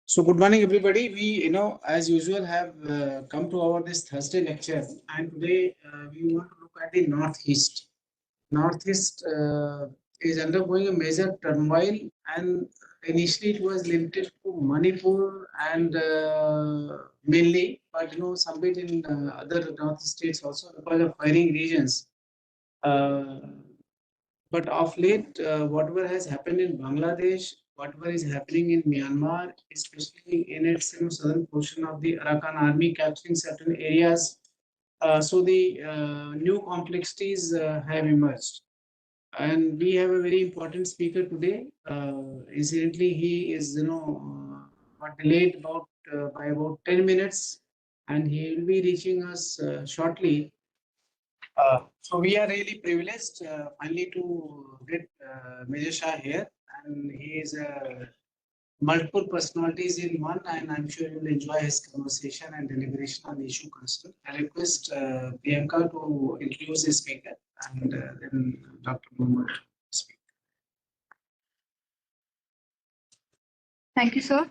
So good morning, everybody. We, as usual, have come to our this Thursday lecture, and today we want to look at the Northeast. Northeast is undergoing a major turmoil, and initially it was limited to Manipur and mainly, but some bit in other North states also because of firing regions. Uh, but of late, whatever has happened in Bangladesh, whatever is happening in Myanmar, especially in its southern portion of the Arakan army capturing certain areas, so the new complexities have emerged. And we have a very important speaker today. Incidentally, he is got delayed by about 10 minutes, and he will be reaching us shortly. So we are really privileged finally to get Major Shah here, and he is multiple personalities in one, and I'm sure you will enjoy his conversation and deliberation on the issue concerned. I request Priyanka to introduce the speaker, and then Dr. Mohammed to speak. Thank you, sir.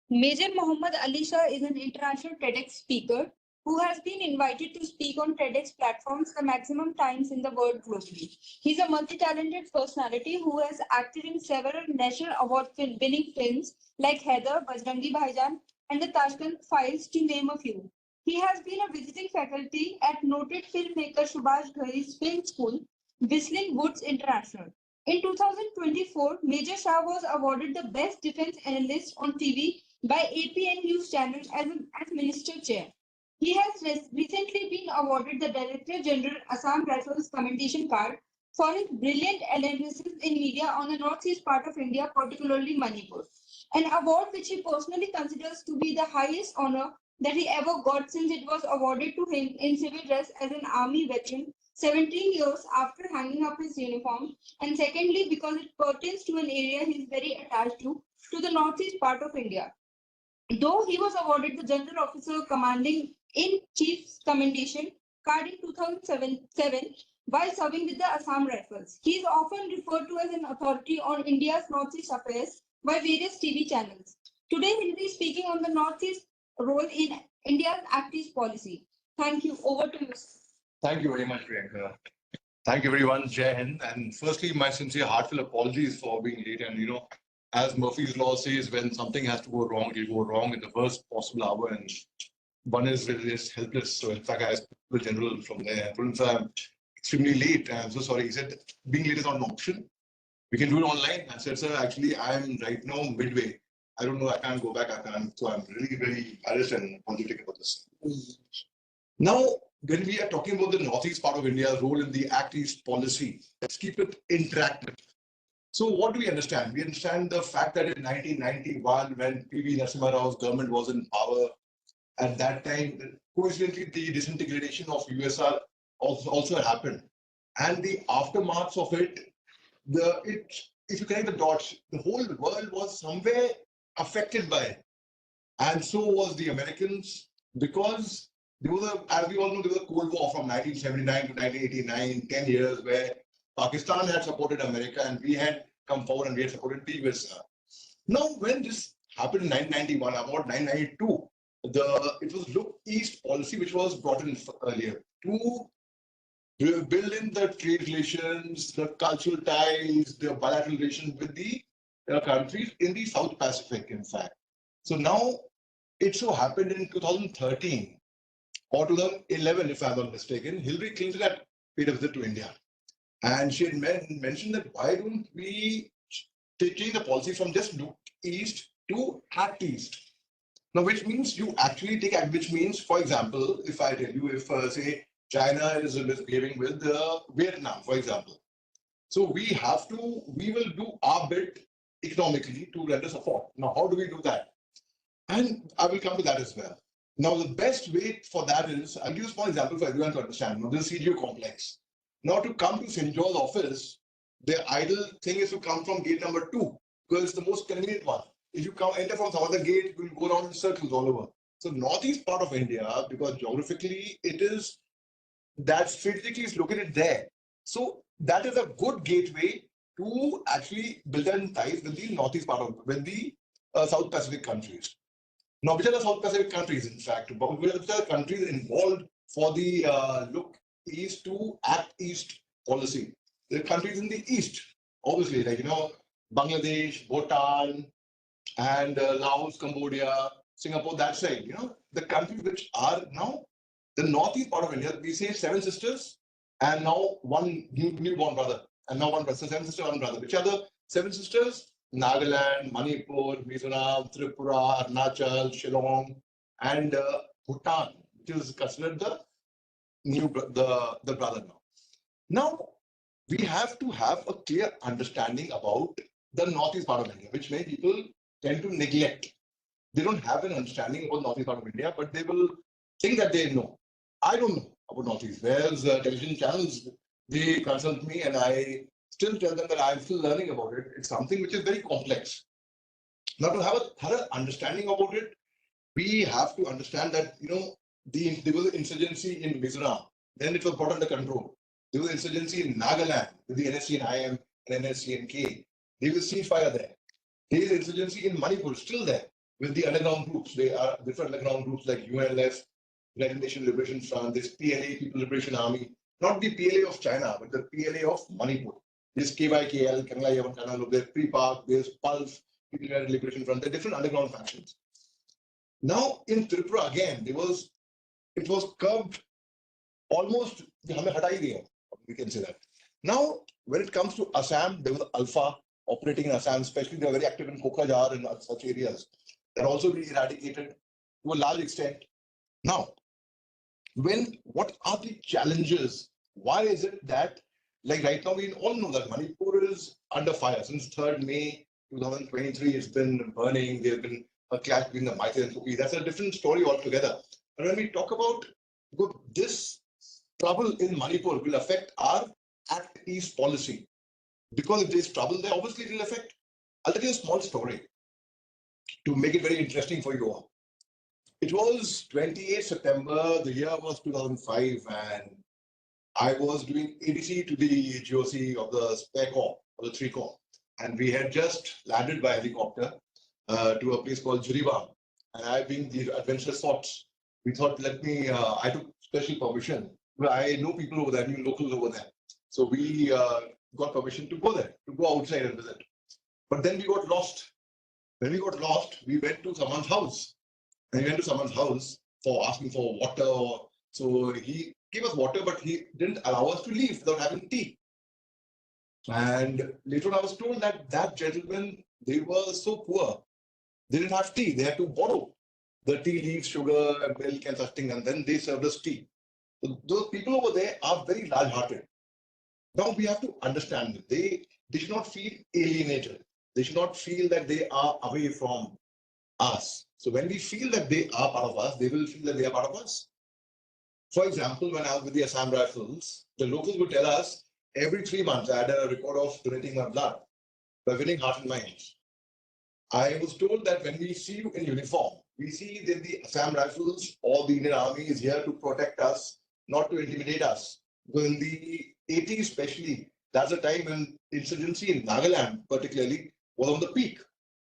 Major Mohammed Ali Shah is an international TEDx speaker who has been invited to speak on TEDx platforms the maximum times in the world globally. He's a multi-talented personality who has acted in several national award-winning films like Heather, Bajrangi Bhaijaan, and the Tashkent Files, to name a few. He has been a visiting faculty at noted filmmaker Subhash Ghari's film school, Whistling Woods International. In 2024, Major Shah was awarded the Best Defense Analyst on TV by APN News Channel as Minister Chair. He has recently been awarded the Director General Assam Rifles Commendation Card for his brilliant analysis in media on the northeast part of India, particularly Manipur, an award which he personally considers to be the highest honor that he ever got since it was awarded to him in civil dress as an army veteran 17 years after hanging up his uniform, and secondly because it pertains to an area he is very attached to the northeast part of India. Though he was awarded the General Officer Commanding in Chief's Commendation Card in 2007 while serving with the Assam Rifles. He is often referred to as an authority on India's Northeast affairs by various TV channels. Today, he will be speaking on the Northeast role in India's Act East policy. Thank you. Over to you. Thank you very much, Priyanka. Thank you, everyone. Jai Hind. And firstly, my sincere, heartfelt apologies for being late. And, as Murphy's Law says, when something has to go wrong, it will go wrong in the worst possible hour. And one is helpless. So, in fact, I asked the general from there, I told him, I'm extremely late. I'm so sorry. He said, being late is not an option. We can do it online. I said, sir, actually, I'm right now midway. I don't know. I can't go back. I can't. So, I'm really, very embarrassed and apologetic about this. Now, when we are talking about the northeast part of India's role in the Act East policy, let's keep it interactive. So what do we understand? We understand the fact that in 1991, when P.V. Narasimha Rao's government was in power, at that time, coincidentally, the disintegration of USSR also happened. And the aftermath of it, if you connect the dots, the whole world was somewhere affected by it. And so was the Americans, because there was as we all know, there was a Cold War from 1979 to 1989, 10 years, where Pakistan had supported America and we had come forward and we had supported the US. Now, when this happened in 1991, about 1992, it was Look East policy, which was brought in earlier to build in the trade relations, the cultural ties, the bilateral relations with the countries in the South Pacific, in fact. So now, it so happened in 2013, or 2011, if I'm not mistaken, Hillary Clinton had paid a visit to India. And she had mentioned that why don't we change the policy from just Look East to Act East? Now, which means you actually take act, which means, for example, if I tell you, if say China is misbehaving with Vietnam, for example. So we will do our bit economically to render support. Now, how do we do that? And I will come to that as well. Now, the best way for that is, I'll give a small example for everyone to understand. Now, this is CGO complex. Now, to come to CENJOWS office, the ideal thing is to come from gate number 2, because it's the most convenient one. If you enter from some other gate, you will go around in circles all over. So, northeast part of India, because geographically it is, that strategically is located there. So, that is a good gateway to actually build ties with the northeast part of, with the South Pacific countries. Now, which are the South Pacific countries, in fact? Which are the countries involved for the look east to act east policy? The countries in the east, obviously, like, Bangladesh, Bhutan, and Laos, Cambodia, Singapore, that side, the countries which are now the northeast part of India. We say seven sisters and now one newborn brother, and now one brother. So seven sisters, one brother. Which are the seven sisters? Nagaland, Manipur, Mizoram, Tripura, Arunachal, Shillong, and Bhutan, which is considered the the brother now. Now, we have to have a clear understanding about the northeast part of India, which many people tend to neglect. They don't have an understanding about northeast part of India, but they will think that they know. I don't know about northeast. Whereas television channels, they consult me, and I still tell them that I'm still learning about it. It's something which is very complex. Now, to have a thorough understanding about it, we have to understand that there was an insurgency in Mizoram. Then it was brought under control. There was insurgency in Nagaland with the NSC and IM and NSC and K. There was ceasefire there. There is insurgency in Manipur, still there, with the underground groups. There are different underground groups like UNLF, United Nations Liberation Front, this PLA, People Liberation Army, not the PLA of China, but the PLA of Manipur. There's KYKL, Kanglai Yavan Kanal, there's Pre-Park, there's Pulse, People United Liberation Front, there are different underground factions. Now, in Tripura, again, it was curved almost, we can say that. Now, when it comes to Assam, there was Alpha operating in Assam, especially they were very active in Kokrajhar and such areas. They're also being eradicated to a large extent. Now, what are the challenges? Why is it that, like right now, we all know that Manipur is under fire since 3rd May 2023. It's been burning. There's been a clash between the Maithil and Kuki. That's a different story altogether. But when we talk about this trouble in Manipur will affect our Act East policy. Because if there's trouble there, obviously it will affect. I'll tell you a small story to make it very interesting for you all. It was 28 September, the year was 2005, and I was doing ADC to the GOC of the spare corps, or the 3 Corps. And we had just landed by helicopter to a place called Jiribam. And I, being the adventurous sorts, we thought, I took special permission. Well, I know people over there, I knew locals over there. So we got permission to go there, to go outside and visit. But then we got lost. When we got lost, we went to someone's house. And we went to someone's house for asking for water. So he gave us water, but he didn't allow us to leave without having tea. And later on, I was told that that gentleman, they were so poor, they didn't have tea. They had to borrow the tea leaves, sugar, milk, and such things, and then they served us tea. So those people over there are very large-hearted. Now we have to understand that they should not feel alienated. They should not feel that they are away from us. So when we feel that they are part of us, they will feel that they are part of us. For example, when I was with the Assam Rifles, the locals would tell us every 3 months, I had a record of donating my blood by winning hearts and minds. I was told that when we see you in uniform, we see that the Assam Rifles or the Indian Army is here to protect us, not to intimidate us. Because in the 80s especially, that's a time when insurgency in Nagaland particularly was on the peak.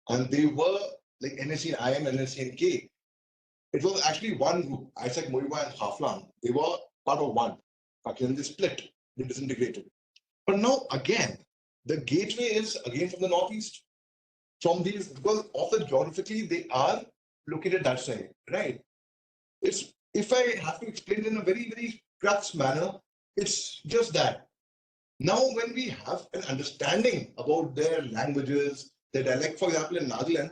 And they were like NSC and IM, NSC and K. It was actually one group, Isaac Moiwa and Haflan. They were part of one. But then they split, they disintegrated. But now again, the gateway is again from the northeast. From these, because of the geographically, they are located that side, right? It's, if I have to explain it in a very, very crux manner, it's just that. Now, when we have an understanding about their languages, their dialect, for example, in Nagaland,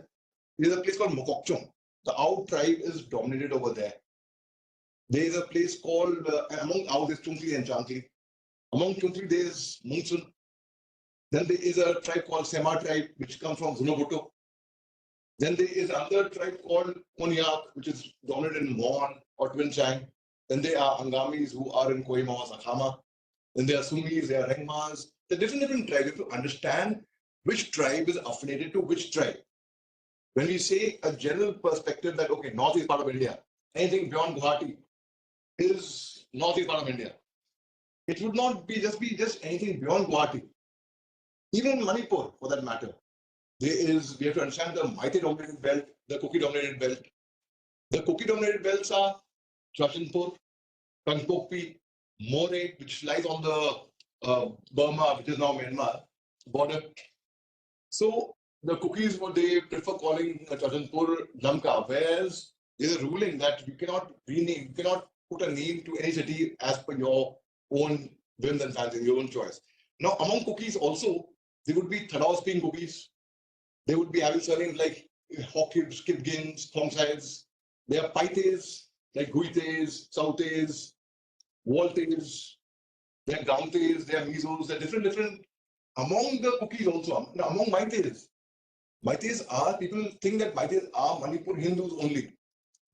there's a place called Mokokchung. The Ao tribe is dominated over there. There is a place called, among Ao, there's Chungli and Changli. Among Chungli, there's Mungsun. Then there is a tribe called Sema tribe, which comes from Zunobuto. Then there is another tribe called Konyak, which is dominated in Mon or Twin Chang. Then there are Angamis who are in Kohima or Sakhama. Then there are Sumis, there are Rengmas. There are different tribes. You have to understand which tribe is affiliated to which tribe. When we say a general perspective that, okay, north is part of India, anything beyond Guwahati is northeast part of India. It would not be just anything beyond Guwahati. Even Manipur, for that matter, we have to understand the Maite-dominated belt, the Kuki-dominated belt. The Kuki-dominated belts are Chachanpur, Kangpokpi, Moray, which lies on the Burma, which is now Myanmar, border. So the Kukis, what they prefer calling Chachanpur Lamka, whereas there's a ruling that you cannot rename, you cannot put a name to any city as per your own whims and fancies, your own choice. Now, among cookies also, there would be Thadaos-speaking cookies. They would be having surnames like Hawkins, Kipgins, Thongsides. There are Paites, like Guites, Sautes, Waltes. There are Gauntes, there are Mizos, there are different. Among the cookies also, now among Maites. Maites are, people think that Maites are Manipur Hindus only.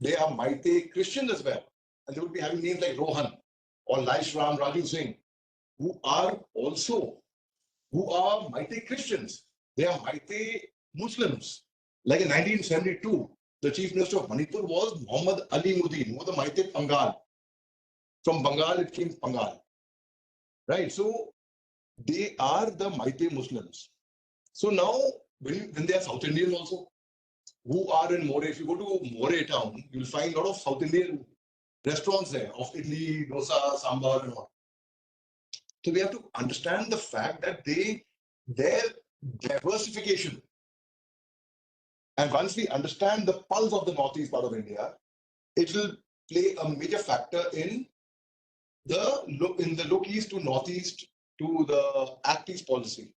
They are Maite Christians as well. And they would be having names like Rohan or Laishram, Raju Singh, who are Maite Christians. They are Maite Muslims. Like in 1972, the Chief Minister of Manipur was Mohammed Ali Mudin, who was the Maite Pangal. From Bengal, it came Pangal. Right? So they are the Maite Muslims. So now, when they are South Indians also, who are in Moray, if you go to Moray town, you'll find a lot of South Indian restaurants there of idli, dosa, sambar, and all. So we have to understand the fact that their diversification. And once we understand the pulse of the northeast part of India, it will play a major factor in the look east to northeast to the Act East policy.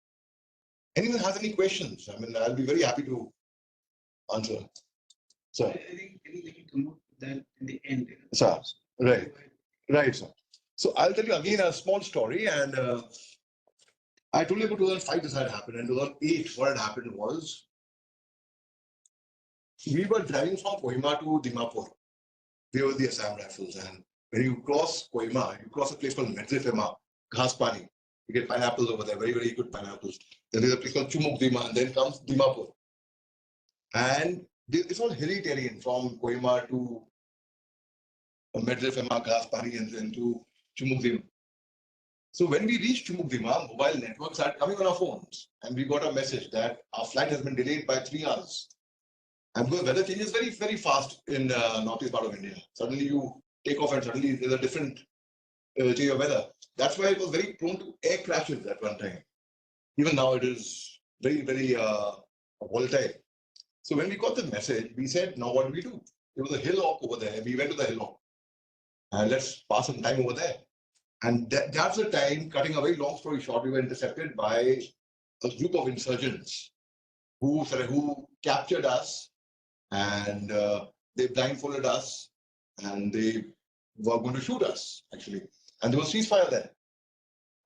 Anyone has any questions? I mean, I'll be very happy to answer. So I think we can come up with that in the end. Sir, right, sir. So I'll tell you again a small story, and I told you about 2005 this had happened, and 2008 what had happened was we were driving from Kohima to Dimapur. We were the Assam Rifles, and when you cross Kohima, you cross a place called Medzifema, Ghaspani. You get pineapples over there, very, very good pineapples. Then there's a place called Chumukdima, and then comes Dimapur. And it's all hilly terrain from Kohima to Medzifema, Ghaspani, and then to Chumukdima. So when we reached Chumukdima, mobile networks started coming on our phones, and we got a message that our flight has been delayed by 3 hours. And because weather changes very, very fast in northeast part of India. Suddenly you take off and suddenly there's a different change of weather. That's why it was very prone to air crashes at one time. Even now it is very, very volatile. So when we got the message, we said, now what do we do? There was a hillock over there. We went to the hillock. And let's pass some time over there. And that's the time, cutting a very long story short, we were intercepted by a group of insurgents who captured us, and they blindfolded us, and they were going to shoot us, actually. And there was ceasefire there.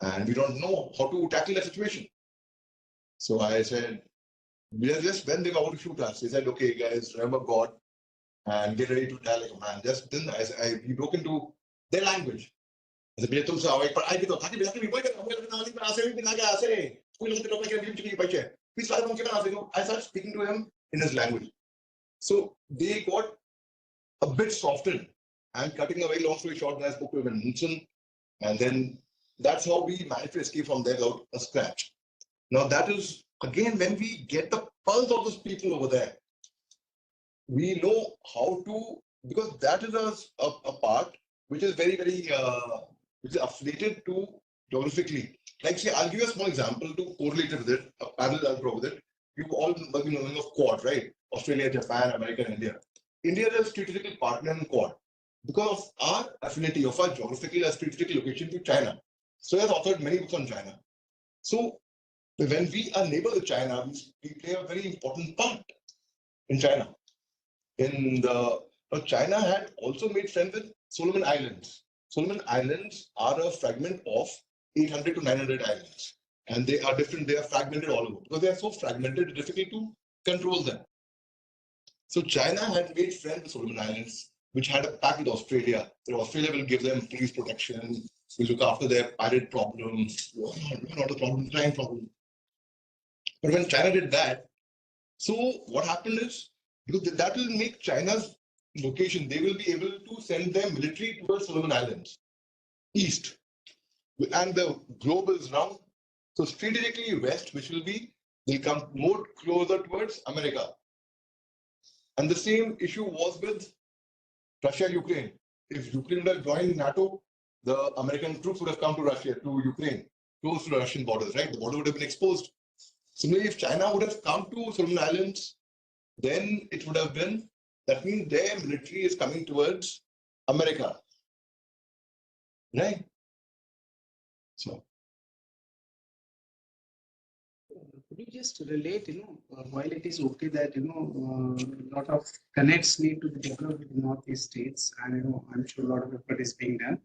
And we don't know how to tackle that situation. So I said, just when they were about to shoot us, they said, okay, guys, remember God and get ready to die like a man. Just then we broke into their language. I said, I started speaking to him in his language. So they got a bit softened. And cutting a very long story short, I spoke to him in Munson. And then that's how we managed to escape from there without a scratch. Now that is, again, when we get the pulse of those people over there, we know how to, because that is a part which is very, very, which is affiliated to geographically. Like say, I'll give you a small example to correlate it with it, a parallel I'll draw with it. You all must be knowing of Quad, right? Australia, Japan, America, and India. India is a strategic partner in Quad because of our affinity of our geographical strategic location to China. So he has authored many books on China. So when we are neighbor with China, we play a very important part in China. China had also made friends with Solomon Islands. Solomon Islands are a fragment of 800 to 900 islands. And they are different, they are fragmented all over. Because they are so fragmented, it's difficult to control them. So China had made friends with Solomon Islands, which had a pact with Australia. So Australia will give them police protection, will look after their pirate problems, not a problem, crime problem. But when China did that, so what happened is, because that will make China's location, they will be able to send their military towards Solomon Islands, east. And the globe is round. So strategically west, which will be They'll come more closer towards America. And the same issue was with Russia-Ukraine. If Ukraine would have joined NATO, the American troops would have come to Russia, to Ukraine, close to the Russian borders, right? The border would have been exposed. Similarly, if China would have come to Solomon Islands, then it would have been, that means their military is coming towards America, right? So, could you just relate, while it is okay that, a lot of connects need to be developed with the Northeast states, and, I'm sure a lot of effort is being done,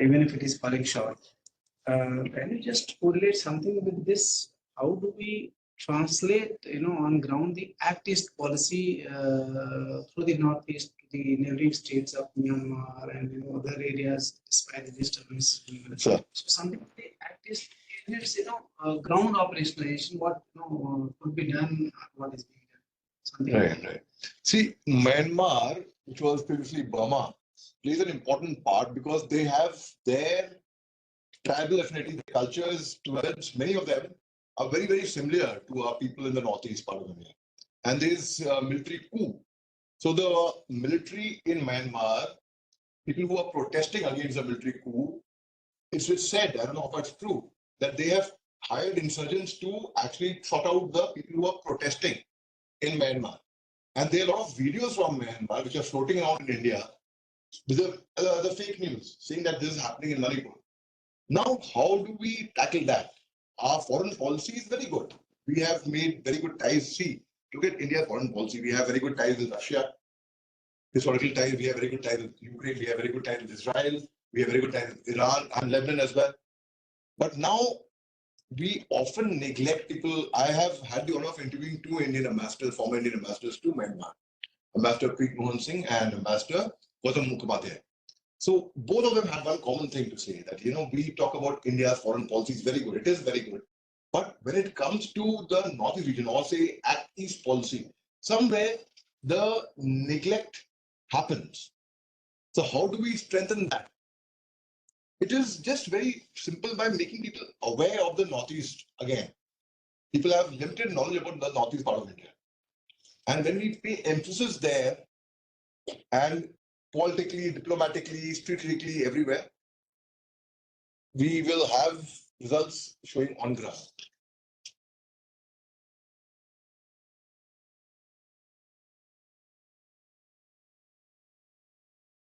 even if it is falling short. Can you just correlate something with this? How do we translate, on ground the Act East policy through the Northeast to the neighboring states of Myanmar and other areas despite the disturbance? sure. So something like the Act East units, ground operationalization, what could be done, what is being done. Something like Right, right. See, Myanmar, which was previously Burma, plays an important part because they have their tribal affinity, the cultures towards many of them are very, very similar to our people in the northeast part of India. And there's military coup. So the military in Myanmar, people who are protesting against the military coup, it's said, I don't know if it's true, that they have hired insurgents to actually sort out the people who are protesting in Myanmar. And there are a lot of videos from Myanmar which are floating around in India with the fake news saying that this is happening in Manipur. Now, how do we tackle that? Our foreign policy is very good. We have made very good ties. See, look at India's foreign policy. We have very good ties with Russia, historical ties. We have very good ties with Ukraine. We have very good ties with Israel. We have very good ties with Iran and Lebanon as well. But now we often neglect people. I have had the honor of interviewing two Indian ambassadors, former Indian ambassadors to Myanmar, Ambassador Preet Mohan Singh and Ambassador Gautam Mukhopadhyay. So both of them have one common thing to say that, we talk about India's foreign policy is very good. It is very good. But when it comes to the Northeast region, or say Act East policy, somewhere the neglect happens. So how do we strengthen that? It is just very simple by making people aware of the Northeast again. People have limited knowledge about the Northeast part of India. And when we pay emphasis there, and politically, diplomatically, strategically, everywhere, we will have results showing on ground.